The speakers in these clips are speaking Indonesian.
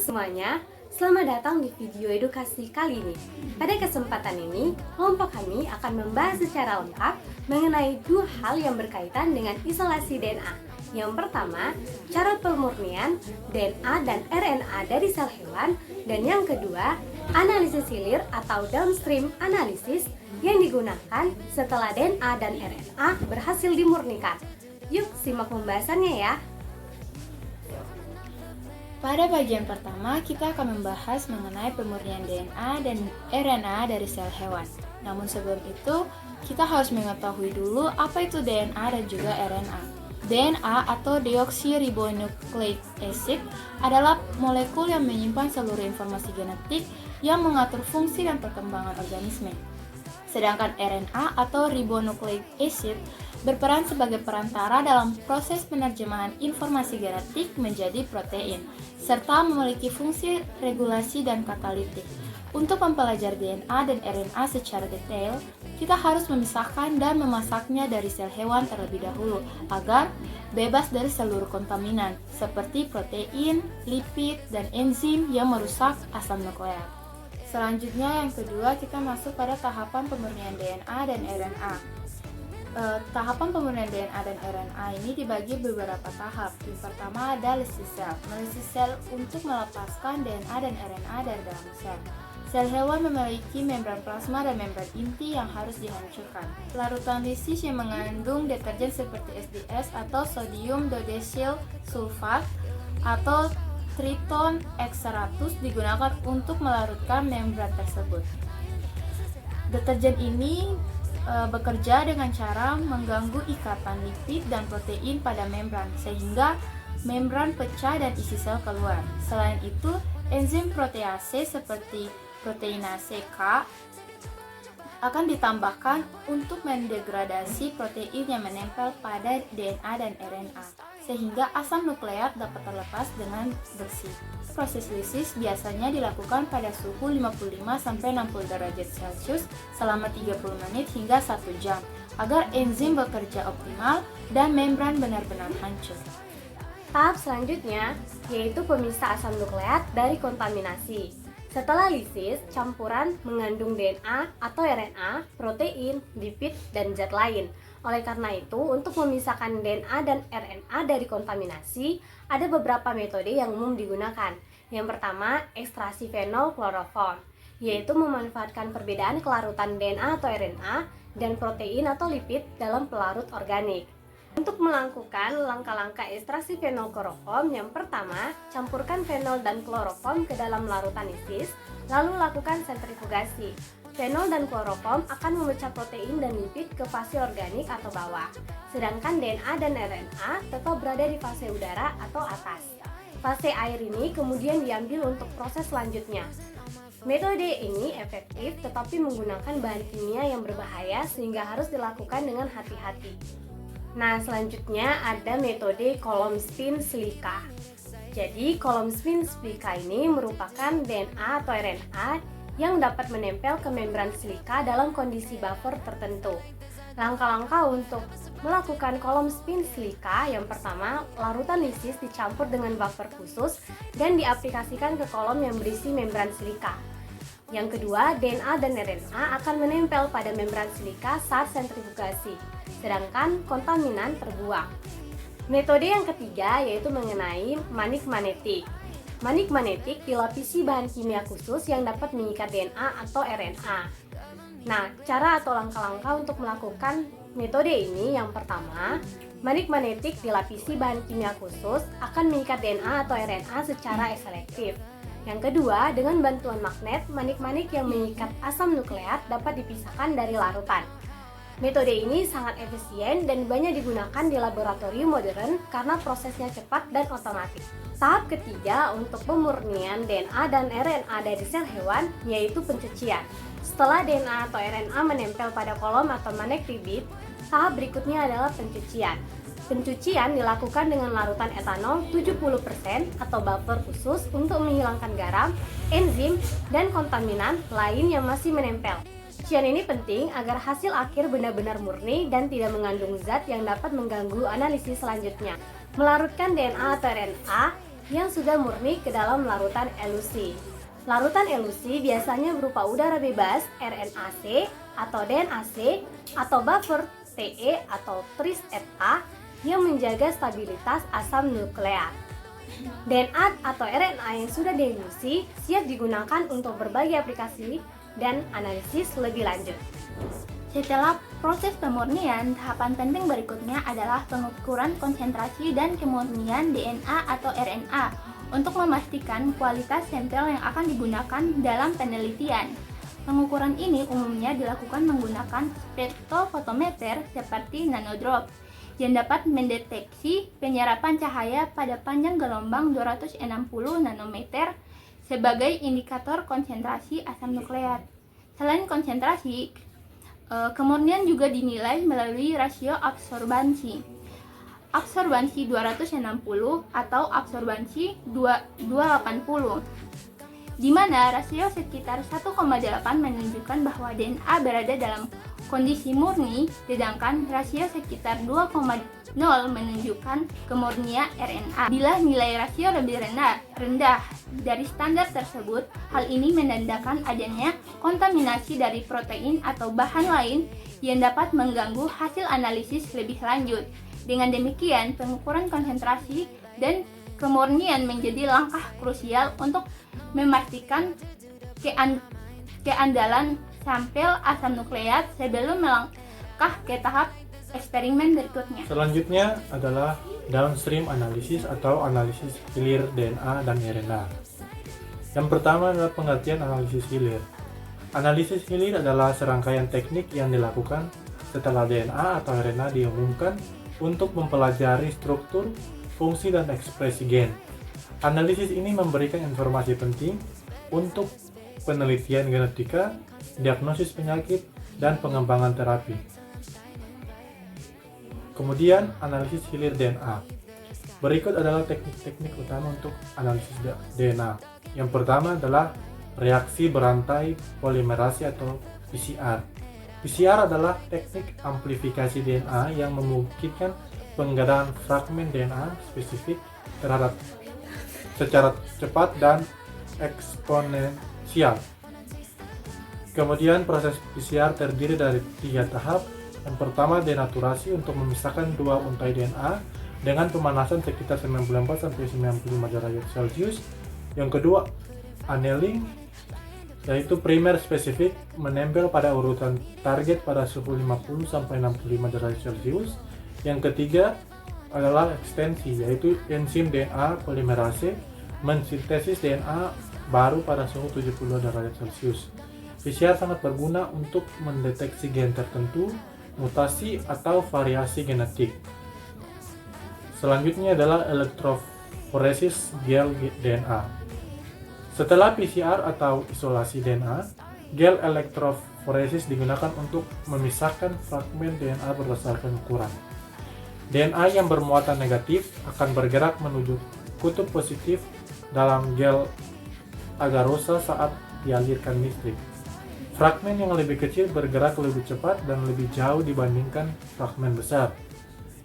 semuanya, selamat datang di video edukasi kali ini. Pada kesempatan ini, kelompok kami akan membahas secara lengkap mengenai dua hal yang berkaitan dengan isolasi DNA. Yang pertama, cara pemurnian DNA dan RNA dari sel hewan, dan yang kedua, analisis hilir atau downstream analisis yang digunakan setelah DNA dan RNA berhasil dimurnikan. Yuk simak pembahasannya ya. Pada bagian pertama, kita akan membahas mengenai pemurnian DNA dan RNA dari sel hewan. Namun sebelum itu, kita harus mengetahui dulu apa itu DNA dan juga RNA. DNA atau deoksiribonucleic acid adalah molekul yang menyimpan seluruh informasi genetik yang mengatur fungsi dan perkembangan organisme. Sedangkan RNA atau ribonucleic acid berperan sebagai perantara dalam proses penerjemahan informasi genetik menjadi protein, serta memiliki fungsi regulasi dan katalitik. Untuk mempelajari DNA dan RNA secara detail, kita harus memisahkan dan memasaknya dari sel hewan terlebih dahulu, agar bebas dari seluruh kontaminan, seperti protein, lipid, dan enzim yang merusak asam nukleat. Selanjutnya, yang kedua, kita masuk pada tahapan pemurnian DNA dan RNA. Tahapan pemurnian DNA dan RNA ini dibagi beberapa tahap. Yang pertama ada lysis sel. Melisis sel untuk melepaskan DNA dan RNA dari dalam sel. Sel hewan memiliki membran plasma dan membran inti yang harus dihancurkan. Larutan lisis yang mengandung deterjen seperti SDS atau sodium dodecyl sulfat atau Triton X100 digunakan untuk melarutkan membran tersebut. Deterjen ini bekerja dengan cara mengganggu ikatan lipid dan protein pada membran, sehingga membran pecah dan isi sel keluar. Selain itu, enzim protease seperti proteinase K akan ditambahkan untuk mendegradasi protein yang menempel pada DNA dan RNA, sehingga asam nukleat dapat terlepas dengan bersih. Proses lisis biasanya dilakukan pada suhu 55-60 derajat Celcius selama 30 menit hingga 1 jam, agar enzim bekerja optimal dan membran benar-benar hancur. Tahap selanjutnya yaitu pemisah asam nukleat dari kontaminasi. Setelah lisis, campuran mengandung DNA atau RNA, protein, lipid, dan zat lain. Oleh karena itu, untuk memisahkan DNA dan RNA dari kontaminasi, ada beberapa metode yang umum digunakan. Yang pertama, ekstraksi fenol kloroform, yaitu memanfaatkan perbedaan kelarutan DNA atau RNA dan protein atau lipid dalam pelarut organik. Untuk melakukan langkah-langkah ekstraksi fenol kloroform, yang pertama, campurkan fenol dan kloroform ke dalam larutan lisis, lalu lakukan sentrifugasi. Fenol dan kloroform akan memecah protein dan lipid ke fase organik atau bawah, sedangkan DNA dan RNA tetap berada di fase udara atau atas. Fase air ini kemudian diambil untuk proses selanjutnya. Metode ini efektif tetapi menggunakan bahan kimia yang berbahaya sehingga harus dilakukan dengan hati-hati. Nah, selanjutnya ada metode kolom spin silika. Jadi, kolom spin silika ini merupakan DNA atau RNA yang dapat menempel ke membran silika dalam kondisi buffer tertentu. Langkah-langkah untuk melakukan kolom spin silika, yang pertama, larutan lisis dicampur dengan buffer khusus dan diaplikasikan ke kolom yang berisi membran silika. Yang kedua, DNA dan RNA akan menempel pada membran silika saat sentrifugasi, sedangkan kontaminan terbuang. Metode yang ketiga yaitu mengenai manik magnetik. Manik magnetik dilapisi bahan kimia khusus yang dapat mengikat DNA atau RNA. Nah, cara atau langkah-langkah untuk melakukan metode ini, yang pertama, manik magnetik dilapisi bahan kimia khusus akan mengikat DNA atau RNA secara selektif. Yang kedua, dengan bantuan magnet, manik-manik yang mengikat asam nukleat dapat dipisahkan dari larutan. Metode ini sangat efisien dan banyak digunakan di laboratorium modern karena prosesnya cepat dan otomatis. Tahap ketiga untuk pemurnian DNA dan RNA dari sel hewan yaitu pencucian. Setelah DNA atau RNA menempel pada kolom atau manekribit, tahap berikutnya adalah pencucian. Pencucian dilakukan dengan larutan etanol 70% atau buffer khusus untuk menghilangkan garam, enzim, dan kontaminan lain yang masih menempel. Pencucian ini penting agar hasil akhir benar-benar murni dan tidak mengandung zat yang dapat mengganggu analisis selanjutnya. Melarutkan DNA atau RNA yang sudah murni ke dalam larutan elusi. Larutan elusi biasanya berupa udara bebas RNA-C atau DNA-C atau buffer TE atau tris-eta yang menjaga stabilitas asam nukleat. DNA atau RNA yang sudah dielusi siap digunakan untuk berbagai aplikasi dan analisis lebih lanjut. Setelah proses pemurnian, tahapan penting berikutnya adalah pengukuran konsentrasi dan kemurnian DNA atau RNA untuk memastikan kualitas sampel yang akan digunakan dalam penelitian. Pengukuran ini umumnya dilakukan menggunakan spektrofotometer seperti nanodrop yang dapat mendeteksi penyerapan cahaya pada panjang gelombang 260 nanometer sebagai indikator konsentrasi asam nukleat. Selain konsentrasi, kemurnian juga dinilai melalui rasio absorbansi. Absorbansi 260 atau absorbansi 280, di mana rasio sekitar 1,8 menunjukkan bahwa DNA berada dalam kondisi murni, sedangkan rasio sekitar 2,0 menunjukkan kemurnian RNA. Bila nilai rasio lebih rendah dari standar tersebut, hal ini menandakan adanya kontaminasi dari protein atau bahan lain yang dapat mengganggu hasil analisis lebih lanjut. Dengan demikian, pengukuran konsentrasi dan kemurnian menjadi langkah krusial untuk memastikan keandalan sampel asam nukleat sebelum melangkah ke tahap eksperimen berikutnya. Selanjutnya adalah downstream analisis atau analisis hilir DNA dan RNA. Yang pertama adalah pengertian analisis hilir. Analisis hilir adalah serangkaian teknik yang dilakukan setelah DNA atau RNA diumumkan untuk mempelajari struktur, fungsi, dan ekspresi gen. Analisis ini memberikan informasi penting untuk penelitian genetika, diagnosis penyakit, dan pengembangan terapi. Kemudian, analisis hilir DNA. Berikut adalah teknik-teknik utama untuk analisis DNA. Yang pertama adalah reaksi berantai polimerase atau PCR. PCR adalah teknik amplifikasi DNA yang memungkinkan penggandaan fragmen DNA spesifik secara cepat dan eksponensial. Kemudian proses PCR terdiri dari 3 tahap. Yang pertama, denaturasi untuk memisahkan 2 untai DNA dengan pemanasan sekitar 94-95 derajat Celcius. Yang kedua, annealing, yaitu primer spesifik menempel pada urutan target pada suhu 50-65 derajat Celcius. Yang ketiga adalah ekstensi, yaitu enzim DNA polimerase mensintesis DNA baru pada suhu 70 derajat Celcius. PCR sangat berguna untuk mendeteksi gen tertentu, mutasi, atau variasi genetik. Selanjutnya adalah elektroforesis gel DNA. Setelah PCR atau isolasi DNA, gel elektroforesis digunakan untuk memisahkan fragmen DNA berdasarkan ukuran. DNA yang bermuatan negatif akan bergerak menuju kutub positif dalam gel agarosa saat dialirkan listrik. Fragmen yang lebih kecil bergerak lebih cepat dan lebih jauh dibandingkan fragmen besar.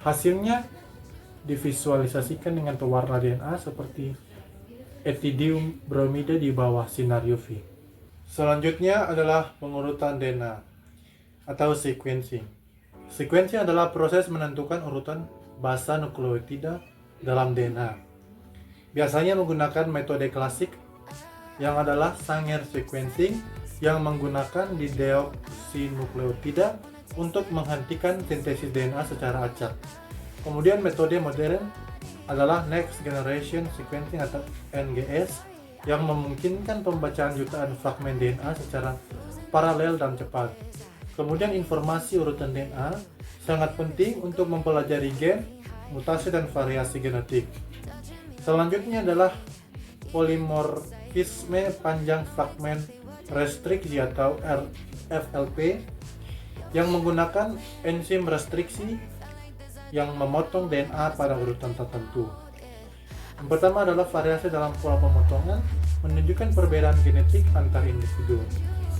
Hasilnya divisualisasikan dengan pewarna DNA seperti etidium bromida di bawah sinar UV. Selanjutnya adalah pengurutan DNA atau sequencing. Sequencing adalah proses menentukan urutan basa nukleotida dalam DNA. Biasanya menggunakan metode klasik yang adalah Sanger sequencing yang menggunakan dideoksinukleotida untuk menghentikan sintesis DNA secara acak. Kemudian metode modern adalah Next Generation Sequencing atau NGS yang memungkinkan pembacaan jutaan fragmen DNA secara paralel dan cepat. Kemudian informasi urutan DNA sangat penting untuk mempelajari gen, mutasi, dan variasi genetik. Selanjutnya adalah polimorfisme panjang fragmen restriksi atau FLP yang menggunakan enzim restriksi yang memotong DNA pada urutan tertentu. Yang pertama adalah variasi dalam pola pemotongan menunjukkan perbedaan genetik antar individu.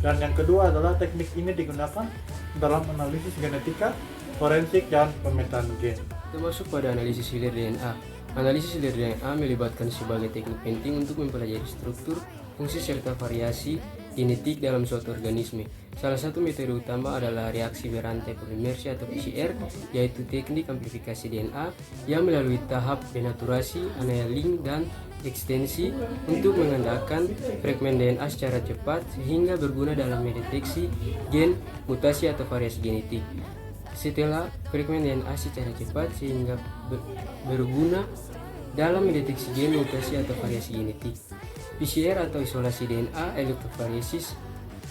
Dan yang kedua adalah teknik ini digunakan dalam analisis genetika, forensik, dan pemetaan gen. Kita masuk pada analisis hilir DNA. Analisis hilir DNA melibatkan sebagai teknik penting untuk mempelajari struktur, fungsi serta variasi genetik dalam suatu organisme. Salah satu metode utama adalah reaksi berantai polimerasi atau PCR, yaitu teknik amplifikasi DNA yang melalui tahap denaturasi, annealing, dan ekstensi untuk mengandalkan fragmen DNA secara cepat sehingga berguna dalam mendeteksi gen, mutasi, atau variasi genetik. Setelah fragmen DNA secara cepat sehingga berguna dalam mendeteksi gen, mutasi, atau variasi genetik. PCR atau isolasi DNA elektroforesis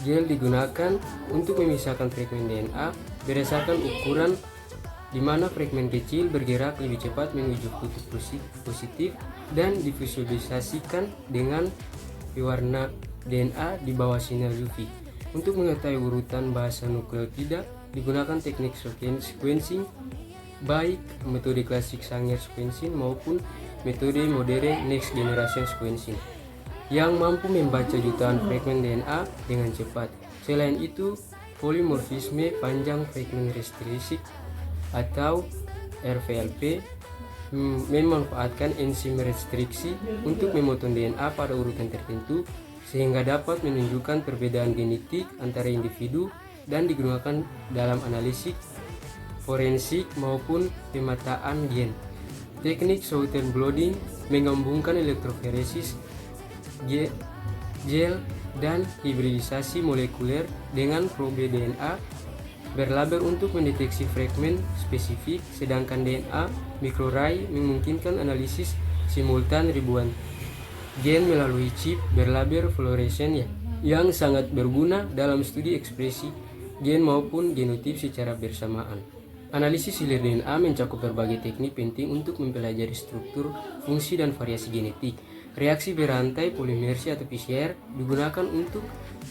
gel digunakan untuk memisahkan fragmen DNA berdasarkan ukuran di mana fragmen kecil bergerak lebih cepat menuju kutub positif dan divisualisasikan dengan pewarna DNA di bawah sinar UV. Untuk mengetahui urutan bahasa nukleotida digunakan teknik sequencing, baik metode klasik Sanger sequencing maupun metode modern next generation sequencing yang mampu membaca jutaan fragmen DNA dengan cepat. Selain itu, polimorfisme panjang fragmen restriksi atau RVLP memanfaatkan enzim restriksi untuk memotong DNA pada urutan tertentu sehingga dapat menunjukkan perbedaan genetik antara individu dan digunakan dalam analisis forensik maupun pemetaan gen. Teknik Southern blotting menggabungkan elektroforesis, gel, dan hibridisasi molekuler dengan probe DNA berlabel untuk mendeteksi fragmen spesifik, sedangkan DNA microarray memungkinkan analisis simultan ribuan gen melalui chip berlabel fluoresen yang sangat berguna dalam studi ekspresi gen maupun genotip secara bersamaan. Analisis hilir DNA mencakup berbagai teknik penting untuk mempelajari struktur, fungsi, dan variasi genetik. Reaksi berantai polimerasi atau PCR digunakan untuk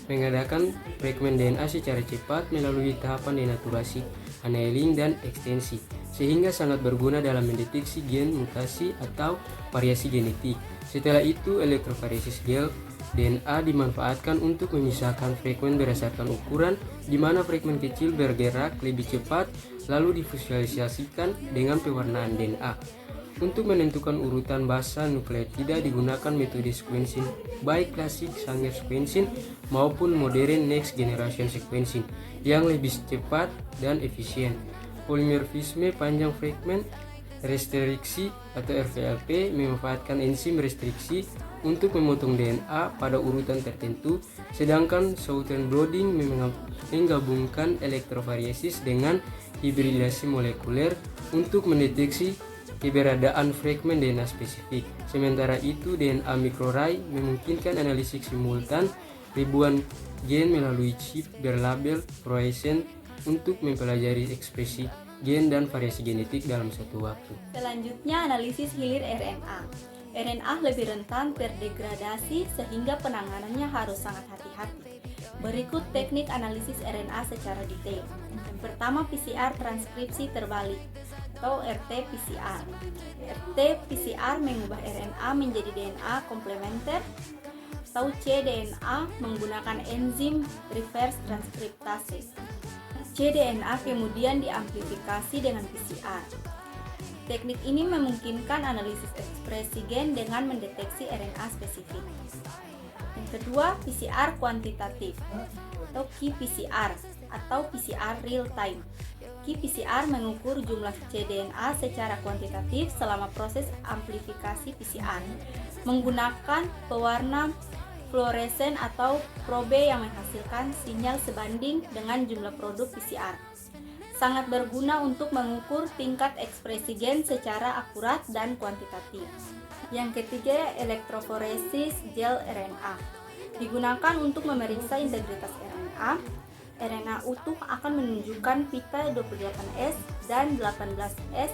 mengadakan fragmen DNA secara cepat melalui tahapan denaturasi, annealing, dan ekstensi, sehingga sangat berguna dalam mendeteksi gen, mutasi, atau variasi genetik. Setelah itu, elektroforesis gel DNA dimanfaatkan untuk memisahkan fragmen berdasarkan ukuran, di mana fragmen kecil bergerak lebih cepat, lalu divisualisasikan dengan pewarnaan DNA. Untuk menentukan urutan basa nukleotida digunakan metode sequencing, baik klasik Sanger sequencing maupun modern next generation sequencing yang lebih cepat dan efisien. Polimorfisme panjang fragmen restriksi atau RVLP memanfaatkan enzim restriksi untuk memotong DNA pada urutan tertentu, sedangkan Southern blotting menggabungkan elektroforesis dengan hibridasi molekuler untuk mendeteksi keberadaan fragmen DNA spesifik. Sementara itu, DNA microarray memungkinkan analisis simultan ribuan gen melalui chip berlabel fluorescent untuk mempelajari ekspresi gen dan variasi genetik dalam satu waktu. Selanjutnya, analisis hilir RNA. RNA lebih rentan terdegradasi sehingga penanganannya harus sangat hati-hati. Berikut teknik analisis RNA secara detail. Yang pertama, PCR transkripsi terbalik atau RT-PCR. RT-PCR mengubah RNA menjadi DNA komplementer atau cDNA menggunakan enzim reverse transkriptase. cDNA kemudian diamplifikasi dengan PCR. Teknik ini memungkinkan analisis ekspresi gen dengan mendeteksi RNA spesifik. Yang kedua, PCR kuantitatif atau qPCR atau PCR real time. qPCR mengukur jumlah cDNA secara kuantitatif selama proses amplifikasi PCR menggunakan pewarna fluoresen atau probe yang menghasilkan sinyal sebanding dengan jumlah produk PCR. Sangat berguna untuk mengukur tingkat ekspresi gen secara akurat dan kuantitatif. Yang ketiga, elektroforesis gel RNA. Digunakan untuk memeriksa integritas RNA. RNA utuh akan menunjukkan pita 28S dan 18S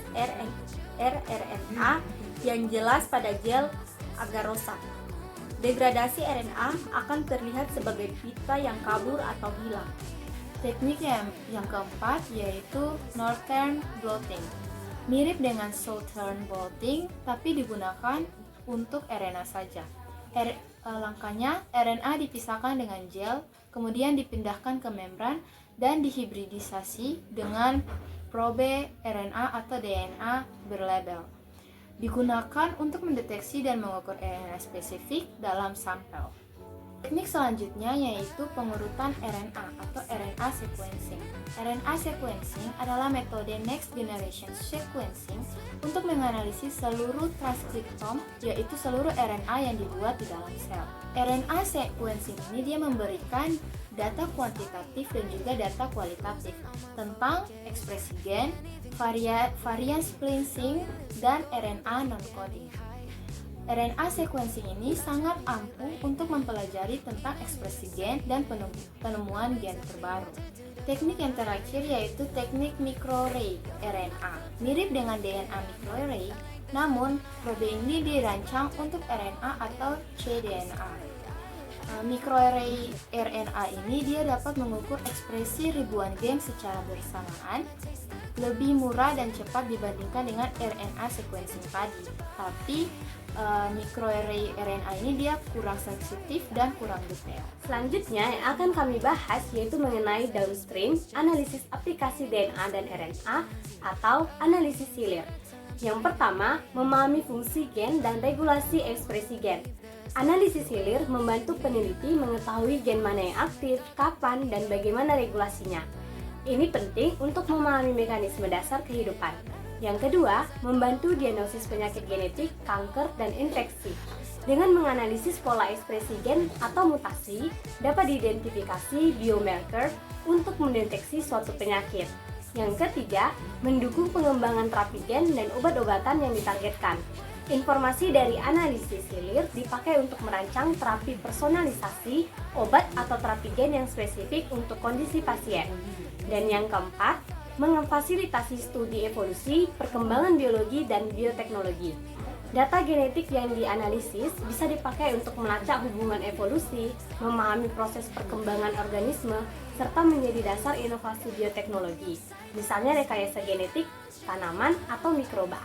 rRNA yang jelas pada gel agar-rosa. Degradasi RNA akan terlihat sebagai pita yang kabur atau hilang. Teknik yang keempat yaitu Northern blotting. Mirip dengan Southern blotting, tapi digunakan untuk RNA saja. Langkahnya, RNA dipisahkan dengan gel, kemudian dipindahkan ke membran dan dihibridisasi dengan probe RNA atau DNA berlabel. digunakan untuk mendeteksi dan mengukur RNA spesifik dalam sampel. Teknik selanjutnya yaitu pengurutan RNA atau RNA sequencing. RNA sequencing adalah metode next generation sequencing untuk menganalisis seluruh transkriptom, yaitu seluruh RNA yang dibuat di dalam sel. RNA sequencing ini dia memberikan data kuantitatif dan juga data kualitatif tentang ekspresi gen, varian splicing, dan RNA non-coding. RNA sequencing ini sangat ampuh untuk mempelajari tentang ekspresi gen dan penemuan gen terbaru. Teknik yang terakhir yaitu teknik microarray RNA. Mirip dengan DNA microarray, namun probe ini dirancang untuk RNA atau cDNA. Microarray RNA ini dia dapat mengukur ekspresi ribuan gen secara bersamaan, lebih murah dan cepat dibandingkan dengan RNA sequencing tadi. Tapi microarray RNA ini dia kurang sensitif dan kurang detail. Selanjutnya yang akan kami bahas yaitu mengenai downstream analisis aplikasi DNA dan RNA atau analisis hilir. Yang pertama, memahami fungsi gen dan regulasi ekspresi gen. Analisis hilir membantu peneliti mengetahui gen mana yang aktif, kapan, dan bagaimana regulasinya. Ini penting untuk memahami mekanisme dasar kehidupan. Yang kedua, membantu diagnosis penyakit genetik, kanker, dan infeksi. Dengan menganalisis pola ekspresi gen atau mutasi, dapat diidentifikasi biomarker untuk mendeteksi suatu penyakit. Yang ketiga, mendukung pengembangan terapi gen dan obat-obatan yang ditargetkan. Informasi dari analisis hilir dipakai untuk merancang terapi personalisasi, obat atau terapi gen yang spesifik untuk kondisi pasien. Dan yang keempat, memfasilitasi studi evolusi, perkembangan biologi, dan bioteknologi. Data genetik yang dianalisis bisa dipakai untuk melacak hubungan evolusi, memahami proses perkembangan organisme, serta menjadi dasar inovasi bioteknologi, misalnya rekayasa genetik, tanaman, atau mikroba.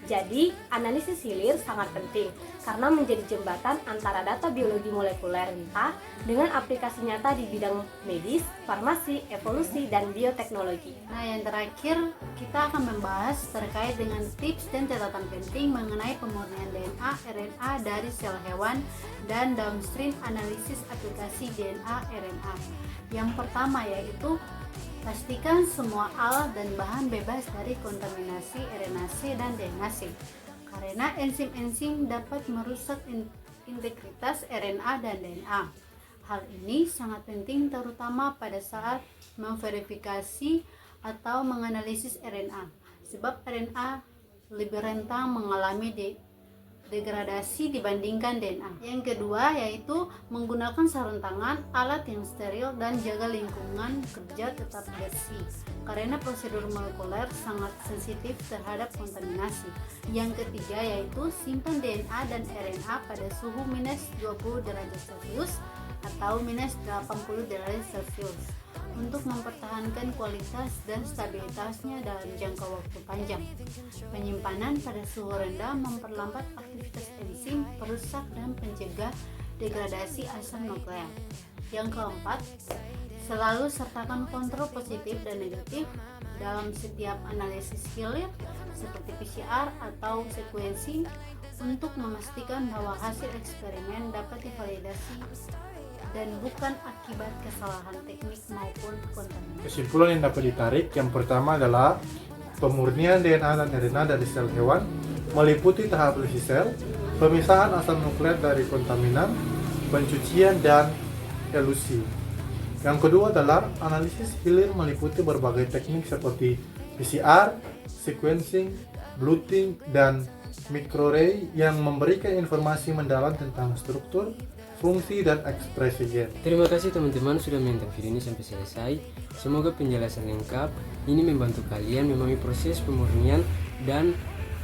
Jadi, analisis hilir sangat penting karena menjadi jembatan antara data biologi molekuler mentah dengan aplikasi nyata di bidang medis, farmasi, evolusi, dan bioteknologi. Nah, yang terakhir kita akan membahas terkait dengan tips dan catatan penting mengenai pemurnian DNA, RNA dari sel hewan dan downstream analisis aplikasi DNA, RNA. Yang pertama yaitu pastikan semua alat dan bahan bebas dari kontaminasi RNA-C dan DNA-C, karena enzim-enzim dapat merusak integritas RNA dan DNA. Hal ini sangat penting terutama pada saat memverifikasi atau menganalisis RNA, sebab RNA lebih rentan mengalami degradasi dibandingkan DNA. Yang kedua yaitu menggunakan sarung tangan, alat yang steril, dan jaga lingkungan kerja tetap bersih karena prosedur molekuler sangat sensitif terhadap kontaminasi. Yang ketiga yaitu simpan DNA dan RNA pada suhu minus 20 derajat Celcius atau minus 80 derajat Celcius untuk mempertahankan kualitas dan stabilitasnya dalam jangka waktu panjang. Penyimpanan pada suhu rendah memperlambat aktivitas enzim, perusak, dan pencegah degradasi asam nukleat. Yang keempat, selalu sertakan kontrol positif dan negatif dalam setiap analisis hilir seperti PCR atau sequencing untuk memastikan bahwa hasil eksperimen dapat divalidasi dan bukan akibat kesalahan teknik maupun kontaminasi. Kesimpulan yang dapat ditarik, yang pertama adalah pemurnian DNA dan RNA dari sel hewan meliputi tahap lisi sel, pemisahan asam nukleat dari kontaminan, pencucian, dan elusi. Yang kedua adalah analisis hilir meliputi berbagai teknik seperti PCR, sequencing, bluting, dan microarray yang memberikan informasi mendalam tentang struktur, fungsi, dan ekspresi gen. Terima kasih teman-teman sudah menonton video ini sampai selesai. Semoga penjelasan lengkap ini membantu kalian memahami proses pemurnian dan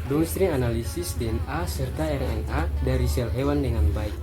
downstream analisis DNA serta RNA dari sel hewan dengan baik.